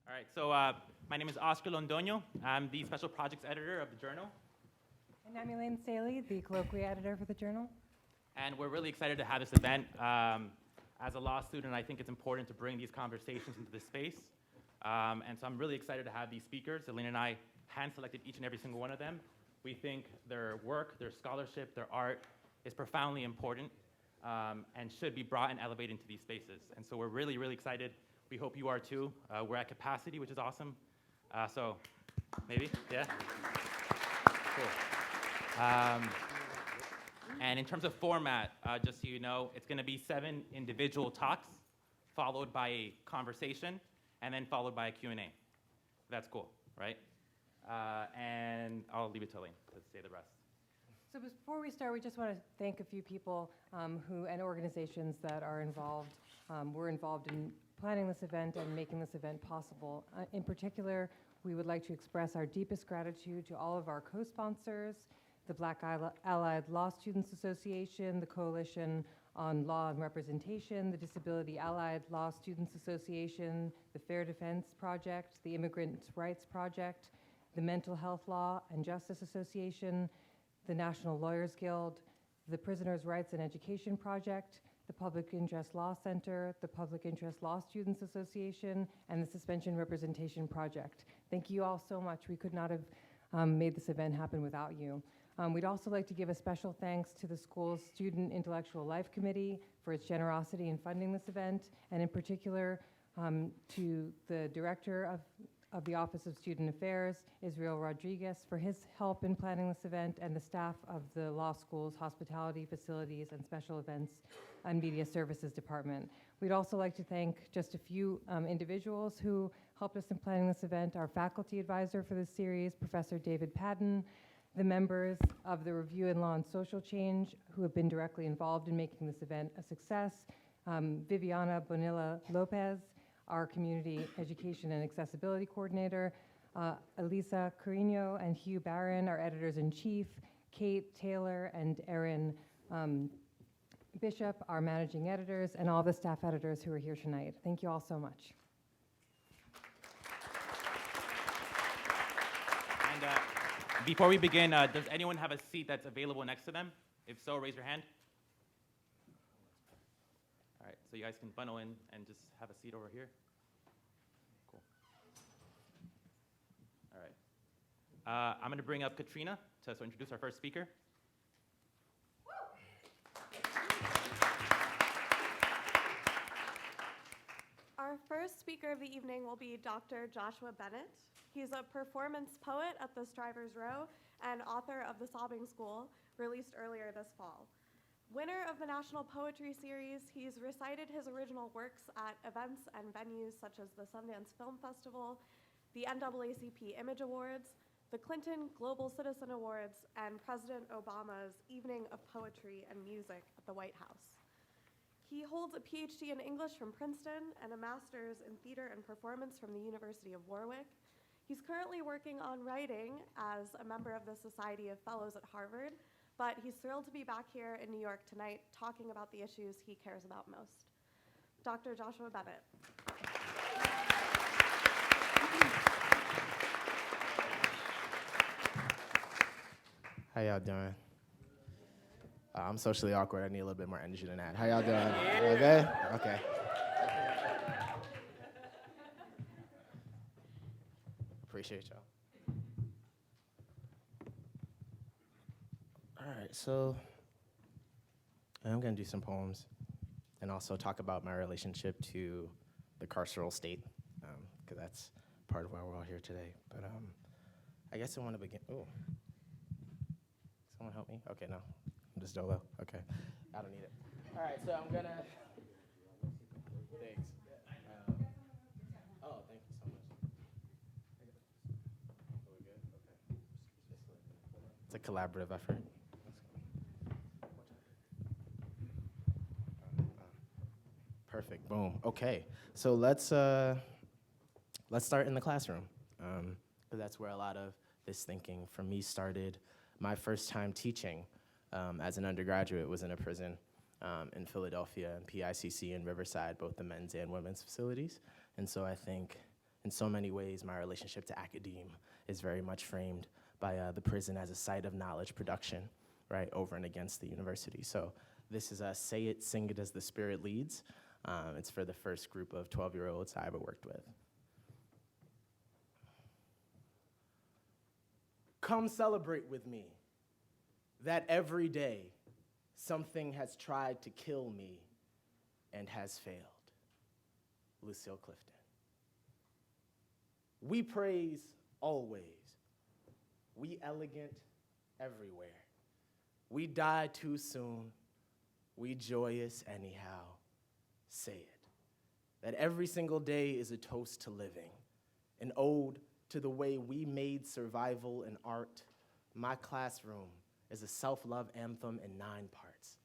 All right, so my name is Oscar Londoño. I'm the special projects editor of the Journal, And I'm Elaine Staley, the colloquy editor for the Journal. and we're really excited to have this event. As a law student, I think it's important to bring these conversations into this space. And so I'm really excited to have these speakers. Elaine and I hand-selected each and every single one of them. We think their work, their scholarship, their art is profoundly important and should be brought and elevated into these spaces. And so we're really, really excited. We hope you are too. We're at capacity, which is awesome. So maybe, yeah? Cool. And in terms of format, just so you know, it's going to be 7 individual talks, followed by a conversation, and then followed by a Q&A. That's cool, right? And I'll leave it to Elaine to say the rest. So before we start, we just want to thank a few people and organizations that are involved. Were involved in planning this event and making this event possible. In particular, we would like to express our deepest gratitude to all of our co-sponsors, the Black Allied Law Students Association, the Coalition on Law and Representation, the Disability Allied Law Students Association, the Fair Defense Project, the Immigrant Rights Project, the Mental Health Law and Justice Association, the National Lawyers Guild, the Prisoners' Rights and Education Project, the Public Interest Law Center, the Public Interest Law Students Association, and the Suspension Representation Project. Thank you all so much. We could not have made this event happen without you. We'd also like to give a special thanks to the school's Student Intellectual Life Committee for its generosity in funding this event, and in particular to the director of the Office of Student Affairs, Israel Rodriguez, for his help in planning this event, and the staff of the law school's Hospitality, Facilities, and Special Events and Media Services Department. We'd also like to thank just a few individuals who helped us in planning this event. Our faculty advisor for this series, Professor David Padden, the members of the Review in Law and Social Change who have been directly involved in making this event a success, Viviana Bonilla Lopez, our Community Education and Accessibility Coordinator, Elisa Carino and Hugh Barron, our Editors-in-Chief, Kate Taylor and Erin Bishop, our Managing Editors, and all the staff editors who are here tonight. Thank you all so much. And before we begin, does anyone have a seat that's available next to them? If so, raise your hand. All right, so you guys can bundle in and just have a seat over here. Cool. All right. I'm going to bring up Katrina to introduce our first speaker. Our first speaker of the evening will be Dr. Joshua Bennett. He's a performance poet at the Strivers Row and author of The Sobbing School, released earlier this fall. Winner of the National Poetry Series, he's recited his original works at events and venues such as the Sundance Film Festival, the NAACP Image Awards, the Clinton Global Citizen Awards, and President Obama's Evening of Poetry and Music at the White House. He holds a PhD in English from Princeton and a master's in theater and performance from the University of Warwick. He's currently working on writing as a member of the Society of Fellows at Harvard, but he's thrilled to be back here in New York tonight talking about the issues he cares about most. Dr. Joshua Bennett. How y'all doing? I'm socially awkward. I need a little bit more energy than that. How y'all doing? You good? Okay. Appreciate y'all. All right, so I'm going to do some poems and also talk about my relationship to the carceral state, because that's part of why we're all here today. But I guess I want to begin. Oh, someone help me? Okay, no. I'm just dolo. Okay. I don't need it. All right, so I'm going to. Thanks. Oh, thank you so much. Are we good? Okay. It's a collaborative effort. Perfect. Boom. Okay. So let's start in the classroom, because that's where a lot of this thinking for me started. My first time teaching as an undergraduate was in a prison in Philadelphia and PICC in Riverside, both the men's and women's facilities. And so I think In so many ways, my relationship to academe is very much framed by the prison as a site of knowledge production, right, over and against the university. So this is a Say It, Sing It as the Spirit Leads. It's for the first group of 12-year-olds I ever worked with. Come celebrate with me that every day something has tried to kill me and has failed. Lucille Clifton. We praise always. We elegant everywhere. We die too soon. We joyous anyhow. Say it. That every single day is a toast to living, an ode to the way we made survival an art. My classroom is a self-love anthem in 9 parts.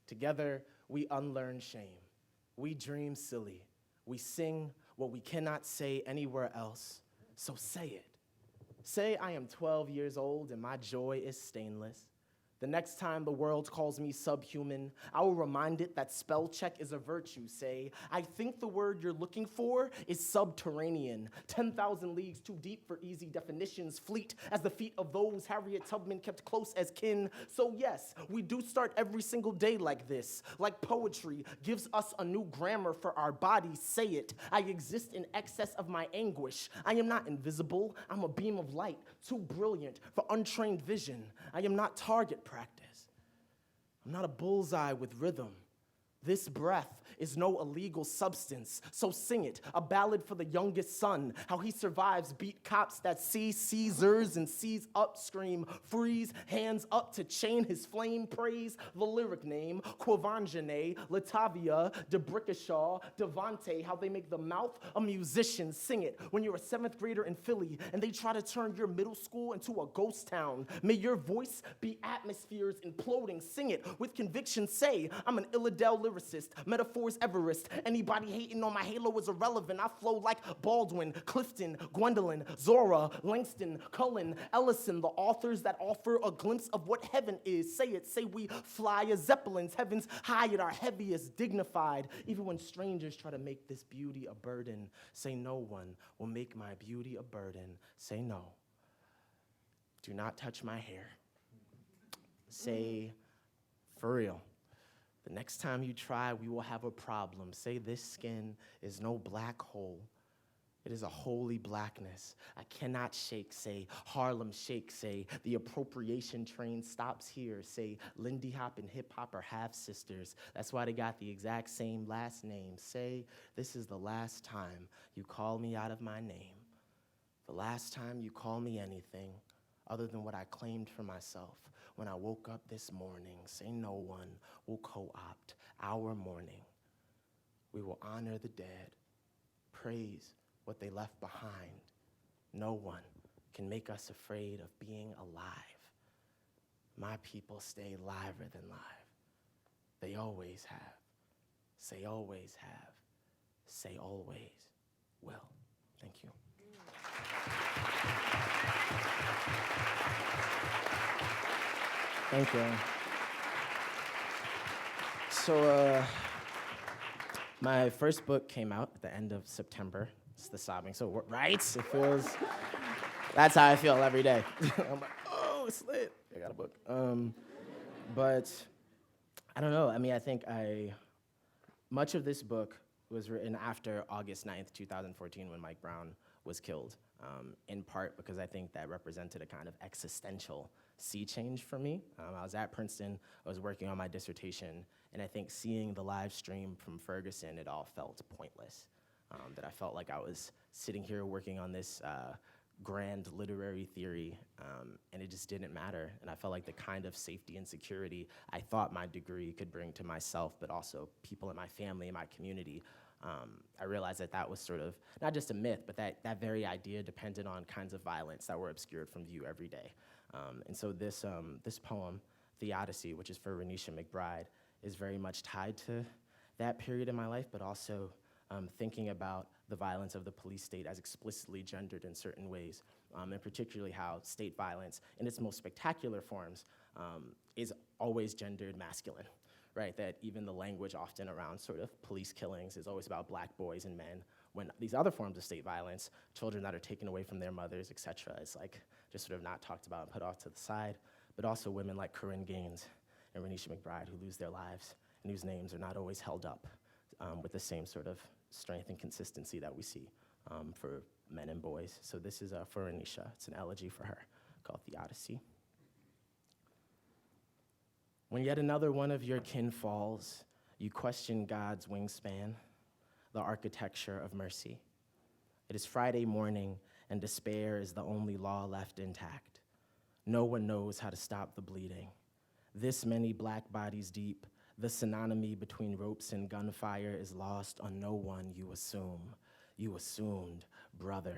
Together, we unlearn shame. We dream silly. We sing what we cannot say anywhere else. So say it. Say I am 12 years old and my joy is stainless. The next time the world calls me subhuman, I will remind it that spell check is a virtue. Say, I think the word you're looking for is subterranean. 10,000 leagues too deep for easy definitions. Fleet as the feet of those Harriet Tubman kept close as kin. So yes, we do start every single day like this. Like poetry gives us a new grammar for our bodies. Say it. I exist in excess of my anguish. I am not invisible. I'm a beam of light, too brilliant for untrained vision. I am not target practice. I'm not a bullseye with rhythm. This breath is no illegal substance, so sing it, a ballad for the youngest son, how he survives beat cops that see Caesars and sees up, scream, freeze, hands up to chain his flame, praise the lyric name, Quavanjane, Latavia, DeBrickashaw, Devante, how they make the mouth a musician. Sing it when you're a 7th grader in Philly and they try to turn your middle school into a ghost town. May your voice be atmospheres imploding. Sing it with conviction. Say, I'm an Illadelph lyricist, metaphors Everest. Anybody hating on my halo is irrelevant. I flow like Baldwin, Clifton, Gwendolyn, Zora, Langston, Cullen, Ellison, the authors that offer a glimpse of what heaven is. Say it, say we fly as zeppelins, heavens high at our heaviest, dignified, even when strangers try to make this beauty a burden. Say no one will make my beauty a burden. Say no. Do not touch my hair. Say, for real. The next time you try, we will have a problem. Say this skin is no black hole. It is a holy blackness. I cannot shake. Say Harlem Shake. Say the appropriation train stops here. Say Lindy Hop and hip hop are half sisters. That's why they got the exact same last name. Say this is the last time you call me out of my name. The last time you call me anything other than what I claimed for myself. When I woke up this morning, say no one will co-opt our mourning. We will honor the dead, praise what they left behind. No one can make us afraid of being alive. My people stay liver than live. They always have. Say always have. Say always will. Thank you. Thank you. So my first book came out at the end of September. It's The Sobbing. So, right? It feels, that's how I feel every day. I'm like, oh, it's lit. I got a book. But I don't know. I mean, I think much of this book was written after August 9th, 2014, when Mike Brown was killed, in part because I think that represented a kind of existential sea change for me. I was at Princeton, I was working on my dissertation, and I think seeing the live stream from Ferguson, it all felt pointless. That I felt like I was sitting here working on this grand literary theory, and it just didn't matter. And I felt like the kind of safety and security I thought my degree could bring to myself, but also people in my family, in my community, I realized that that was sort of, not just a myth, but that very idea depended on kinds of violence that were obscured from view every day. And so this poem, The Odyssey, which is for Renisha McBride, is very much tied to that period in my life, but also thinking about the violence of the police state as explicitly gendered in certain ways, and particularly how state violence, in its most spectacular forms, is always gendered masculine, right? That even the language often around sort of police killings is always about black boys and men, when these other forms of state violence, children that are taken away from their mothers, et cetera, is like just sort of not talked about and put off to the side, but also women like Corinne Gaines and Renisha McBride who lose their lives and whose names are not always held up with the same sort of strength and consistency that we see for men and boys. So this is for Renisha. It's an elegy for her called The Odyssey. When yet another one of your kin falls, you question God's wingspan, the architecture of mercy. It is Friday morning, and despair is the only law left intact. No one knows how to stop the bleeding. This many black bodies deep, the synonymy between ropes and gunfire is lost on no one you assume. You assumed, brother,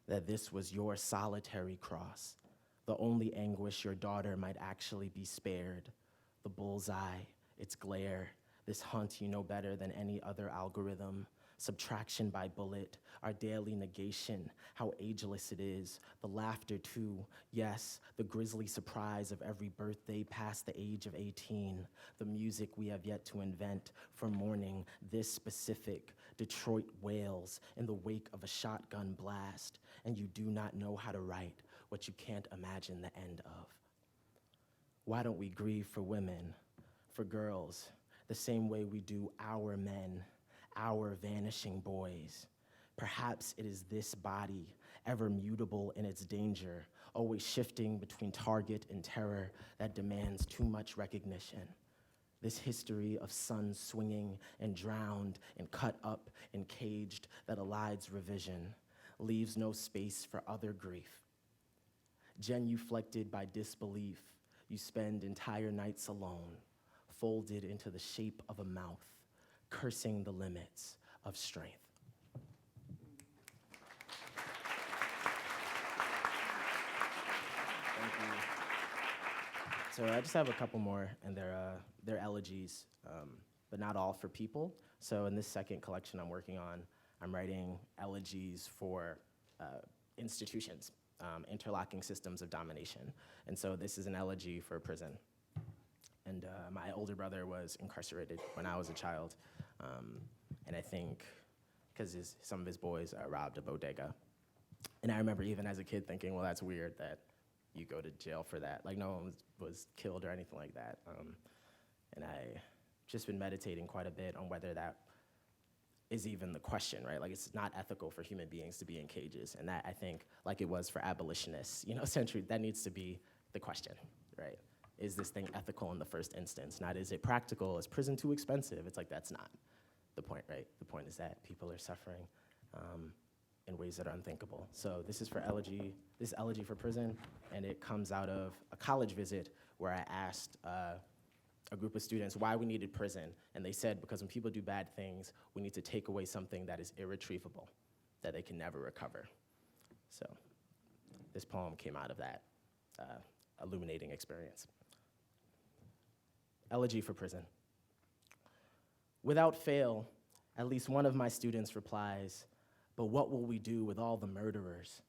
that this was your solitary cross, the only anguish your daughter might actually be spared. The bullseye, its glare, this hunt you know better than any other algorithm, subtraction by bullet, our daily negation, how ageless it is, the laughter too, yes, the grisly surprise of every birthday past the age of 18, the music we have yet to invent for mourning this specific Detroit wails in the wake of a shotgun blast, and you do not know how to write what you can't imagine the end of. Why don't we grieve for women, for girls, the same way we do our men, our vanishing boys? Perhaps it is this body, ever mutable in its danger, always shifting between target and terror, that demands too much recognition. This history of sons swinging and drowned and cut up and caged that elides revision, leaves no space for other grief. Genuflected by disbelief, you spend entire nights alone, folded into the shape of a mouth, cursing the limits of strength. Thank you. So I just have a couple more, and they're elegies, but not all for people. So in this second collection I'm working on, I'm writing elegies for institutions, interlocking systems of domination. And so this is an elegy for prison. And my older brother was incarcerated when I was a child. And I think because some of his boys robbed a bodega. And I remember even as a kid thinking, well, that's weird that you go to jail for that. Like, no one was killed or anything like that. And I just been meditating quite a bit on whether that is even the question, right? Like, it's not ethical for human beings to be in cages. And that, I think, like it was for abolitionists, century, that needs to be the question, right? Is this thing ethical in the first instance? Not is it practical? Is prison too expensive? It's like, that's not the point, right? The point is that people are suffering in ways that are unthinkable. So this is elegy for prison, and it comes out of a college visit where I asked a group of students why we needed prison, and they said because when people do bad things, we need to take away something that is irretrievable, that they can never recover. So this poem came out of that illuminating experience. Elegy for prison. Without fail, at least one of my students replies, "But what will we do with all the murderers?"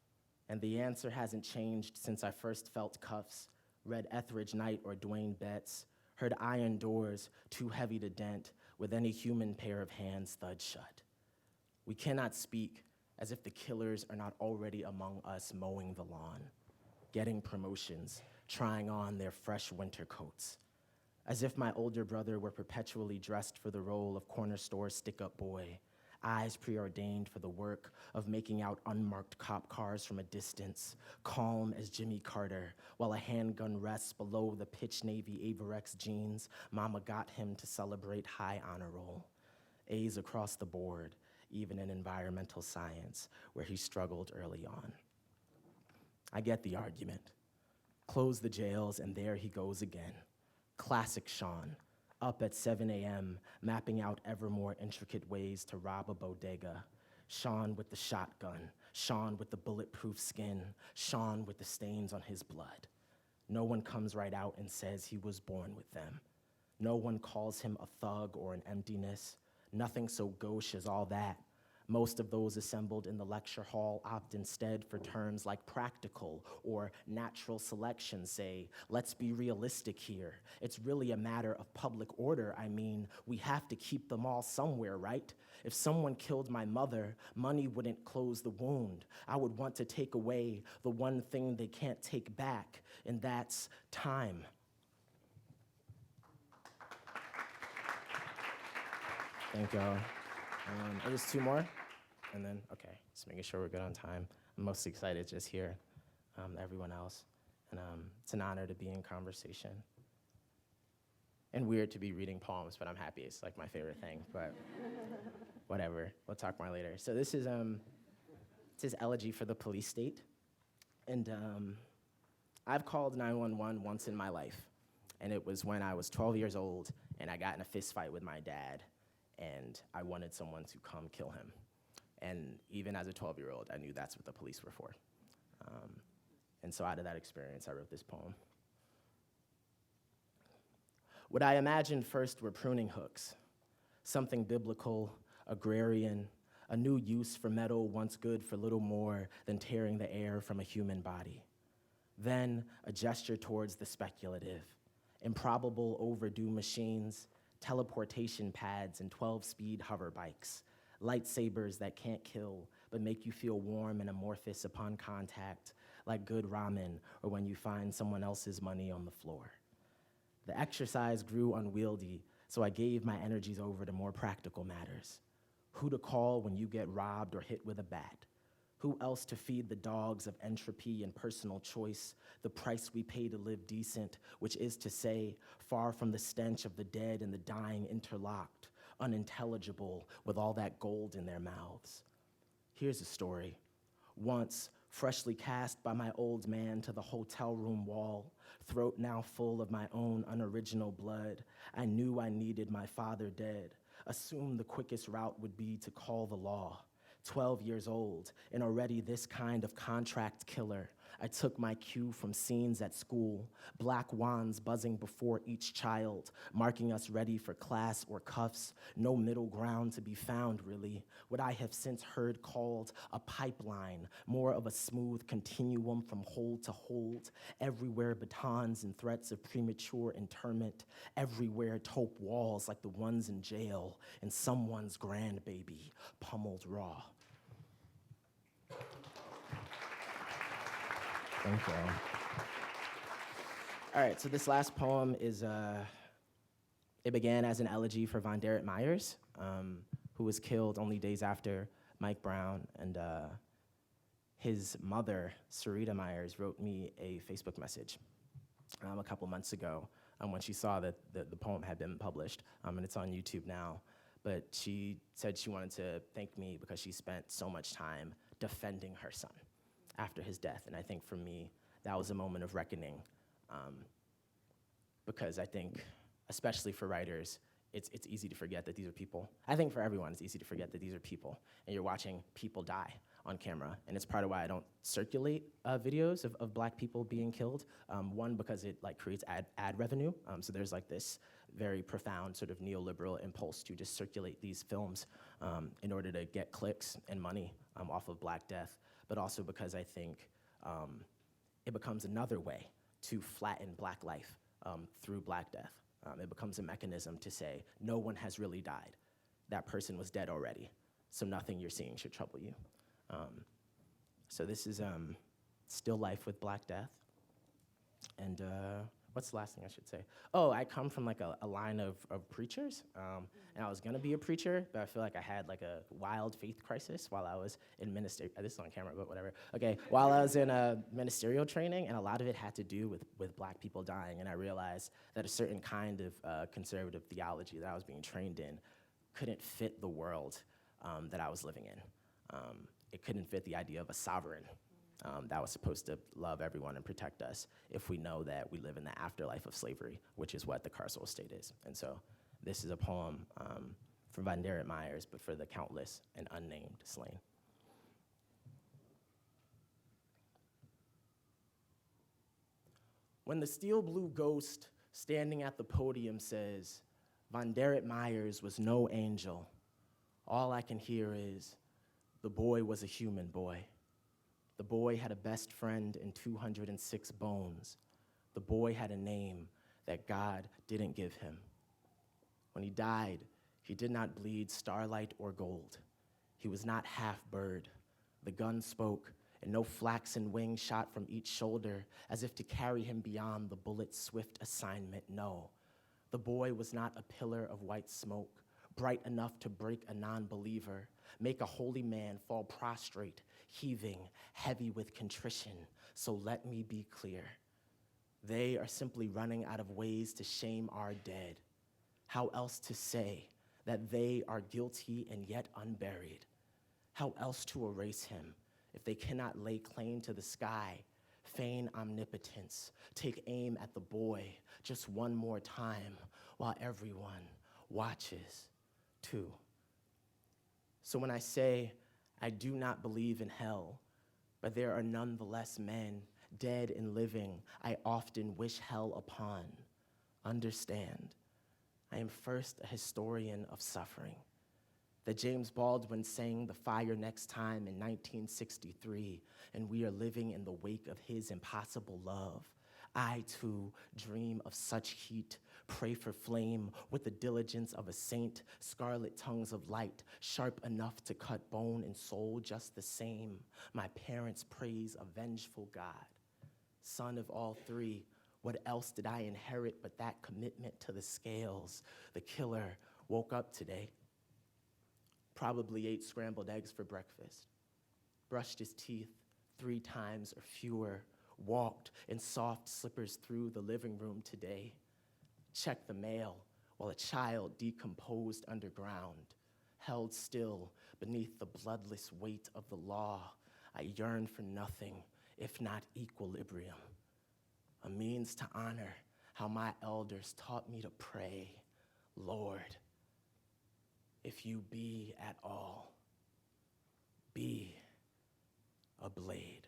And the answer hasn't changed since I first felt cuffs, read Etheridge Knight or Dwayne Betts, heard iron doors too heavy to dent with any human pair of hands thud shut. We cannot speak as if the killers are not already among us mowing the lawn, getting promotions, trying on their fresh winter coats. As if my older brother were perpetually dressed for the role of corner store stick-up boy, eyes preordained for the work of making out unmarked cop cars from a distance, calm as Jimmy Carter, while a handgun rests below the pitch Navy Averex jeans Mama got him to celebrate high honor roll. A's across the board, even in environmental science, where he struggled early on. I get the argument. Close the jails, and there he goes again. Classic Sean, up at 7 a.m., mapping out ever more intricate ways to rob a bodega. Sean with the shotgun, Sean with the bulletproof skin, Sean with the stains on his blood. No one comes right out and says he was born with them. No one calls him a thug or an emptiness. Nothing so gauche as all that. Most of those assembled in the lecture hall opt instead for terms like practical or natural selection, say, let's be realistic here. It's really a matter of public order. I mean, we have to keep them all somewhere, right? If someone killed my mother, money wouldn't close the wound. I would want to take away the one thing they can't take back, and that's time. Thank y'all. Just two more, and then, okay, just making sure we're good on time. I'm mostly excited just here, everyone else. And it's an honor to be in conversation. And weird to be reading poems, but I'm happy. It's like my favorite thing, but whatever. We'll talk more later. So this is Elegy for the Police State. And I've called 911 once in my life, and it was when I was 12 years old, and I got in a fist fight with my dad, and I wanted someone to come kill him. And even as a 12-year-old, I knew that's what the police were for. And so out of that experience, I wrote this poem. What I imagined first were pruning hooks, something biblical, agrarian, a new use for metal once good for little more than tearing the air from a human body. Then a gesture towards the speculative, improbable overdue machines, teleportation pads and 12-speed hover bikes, lightsabers that can't kill but make you feel warm and amorphous upon contact, like good ramen or when you find someone else's money on the floor. The exercise grew unwieldy, so I gave my energies over to more practical matters. Who to call when you get robbed or hit with a bat? Who else to feed the dogs of entropy and personal choice, the price we pay to live decent, which is to say, far from the stench of the dead and the dying interlocked, unintelligible with all that gold in their mouths. Here's a story. Once, freshly cast by my old man to the hotel room wall, throat now full of my own unoriginal blood, I knew I needed my father dead, assumed the quickest route would be to call the law. 12 years old, and already this kind of contract killer. I took my cue from scenes at school, black wands buzzing before each child, marking us ready for class or cuffs, no middle ground to be found, really. What I have since heard called a pipeline, more of a smooth continuum from hold to hold, everywhere batons and threats of premature interment, everywhere taupe walls like the ones in jail, and someone's grandbaby, pummeled raw. Thank you. All right, so this last poem is, it began as an elegy for VonDerrit Myers, who was killed only days after Mike Brown, and his mother, Sarita Myers, wrote me a Facebook message a couple months ago when she saw that the poem had been published, and it's on YouTube now. But she said she wanted to thank me because she spent so much time defending her son after his death. And I think for me, that was a moment of reckoning, because I think, especially for writers, it's easy to forget that these are people. I think for everyone, it's easy to forget that these are people, and you're watching people die on camera. And it's part of why I don't circulate videos of black people being killed. One, because it creates ad revenue. So there's this very profound sort of neoliberal impulse to just circulate these films in order to get clicks and money off of Black death. But also because I think it becomes another way to flatten Black life through Black death. It becomes a mechanism to say, no one has really died. That person was dead already, so nothing you're seeing should trouble you. So this is Still Life with Black Death. And what's the last thing I should say? Oh, I come from a line of preachers, and I was gonna be a preacher, but I feel like I had a wild faith crisis while I was in ministerial, this is on camera, but whatever. Okay, while I was in ministerial training, and a lot of it had to do with Black people dying, and I realized that a certain kind of conservative theology that I was being trained in couldn't fit the world that I was living in. It couldn't fit the idea of a sovereign that was supposed to love everyone and protect us if we know that we live in the afterlife of slavery, which is what the carceral state is. And so this is a poem from VonDerrit Myers, but for the countless and unnamed slain. When the steel blue ghost standing at the podium says, VonDerrit Myers was no angel, all I can hear is, The boy was a human boy. The boy had a best friend and 206 bones. The boy had a name that God didn't give him. When he died, he did not bleed starlight or gold. He was not half bird. The gun spoke, and no flaxen wing shot from each shoulder as if to carry him beyond the bullet's swift assignment. No, the boy was not a pillar of white smoke, bright enough to break a non-believer, make a holy man fall prostrate, heaving, heavy with contrition. So let me be clear. They are simply running out of ways to shame our dead. How else to say that they are guilty and yet unburied? How else to erase him if they cannot lay claim to the sky, feign omnipotence, take aim at the boy just one more time while everyone watches too? So when I say I do not believe in hell, but there are nonetheless men, dead and living, I often wish hell upon, understand, I am first a historian of suffering. That James Baldwin sang The Fire Next Time in 1963, and we are living in the wake of his impossible love. I, too, dream of such heat, pray for flame with the diligence of a saint, scarlet tongues of light, sharp enough to cut bone and soul just the same. My parents praise a vengeful God. Son of all three, what else did I inherit but that commitment to the scales? The killer woke up today, probably ate scrambled eggs for breakfast, brushed his teeth 3 times or fewer, walked in soft slippers through the living room today, checked the mail while a child decomposed underground, held still beneath the bloodless weight of the law. I yearn for nothing if not equilibrium, a means to honor how my elders taught me to pray, Lord, if you be at all, be a blade.